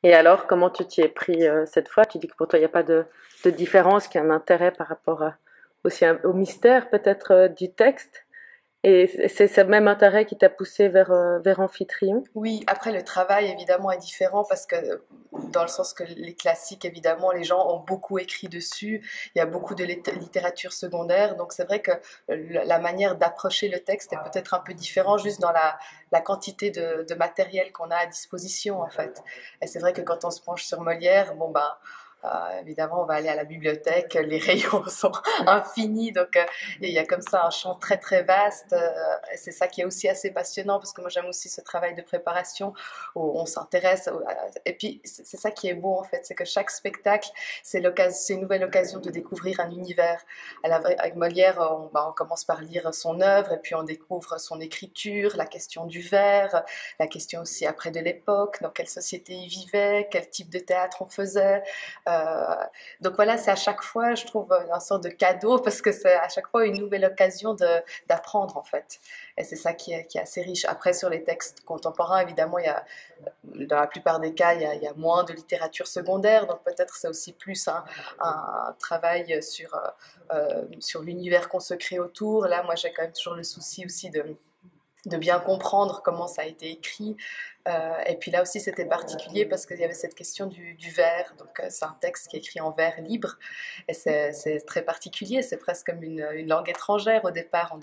Et alors, comment tu t'y es pris cette fois? Tu dis que pour toi, il n'y a pas de différence, qu'il y a un intérêt par rapport aussi au mystère peut-être du texte. Et c'est ce même intérêt qui t'a poussé vers Amphitryon? Oui, après le travail évidemment est différent parce que dans le sens que les classiques évidemment les gens ont beaucoup écrit dessus, il y a beaucoup de littérature secondaire donc c'est vrai que la manière d'approcher le texte est peut-être un peu différente juste dans la quantité de matériel qu'on a à disposition en fait. Et c'est vrai que quand on se penche sur Molière, bon ben évidemment, on va aller à la bibliothèque, les rayons sont infinis, donc il y a comme ça un champ très très vaste. Et c'est ça qui est aussi assez passionnant parce que moi j'aime aussi ce travail de préparation où on s'intéresse. Et puis c'est ça qui est beau en fait, c'est que chaque spectacle, c'est une nouvelle occasion de découvrir un univers. Avec Molière, on commence par lire son œuvre et puis on découvre son écriture, la question du vers, la question aussi après de l'époque, dans quelle société il vivait, quel type de théâtre on faisait. Euh, donc voilà, c'est à chaque fois, je trouve, une sorte de cadeau parce que c'est à chaque fois une nouvelle occasion d'apprendre en fait. Et c'est ça qui est assez riche. Après, sur les textes contemporains, évidemment, dans la plupart des cas, il y a moins de littérature secondaire, donc peut-être c'est aussi plus un travail sur l'univers qu'on se crée autour. Là, moi, j'ai quand même toujours le souci aussi de bien comprendre comment ça a été écrit. Et puis là aussi, c'était particulier parce qu'il y avait cette question du vers. Donc, c'est un texte qui est écrit en vers libre. Et c'est très particulier. C'est presque comme une langue étrangère au départ.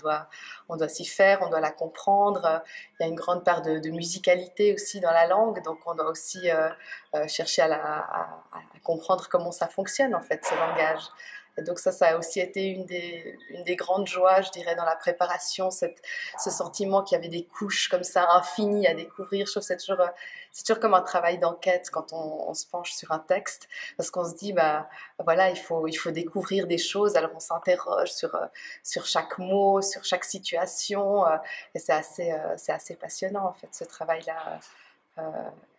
On doit s'y faire, on doit la comprendre. Il y a une grande part de musicalité aussi dans la langue. Donc, on doit aussi chercher à comprendre comment ça fonctionne, en fait, ce langage. Et donc ça a aussi été une des grandes joies, je dirais, dans la préparation, ce sentiment qu'il y avait des couches comme ça infinies à découvrir. Je trouve que c'est toujours comme un travail d'enquête quand on se penche sur un texte, parce qu'on se dit, bah voilà, il faut découvrir des choses, alors on s'interroge sur chaque mot, sur chaque situation, et c'est assez passionnant en fait ce travail-là. Euh,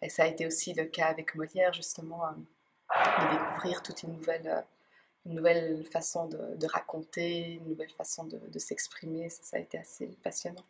et ça a été aussi le cas avec Molière, justement, de découvrir toute une nouvelle façon de raconter, une nouvelle façon de s'exprimer. Ça a été assez passionnant.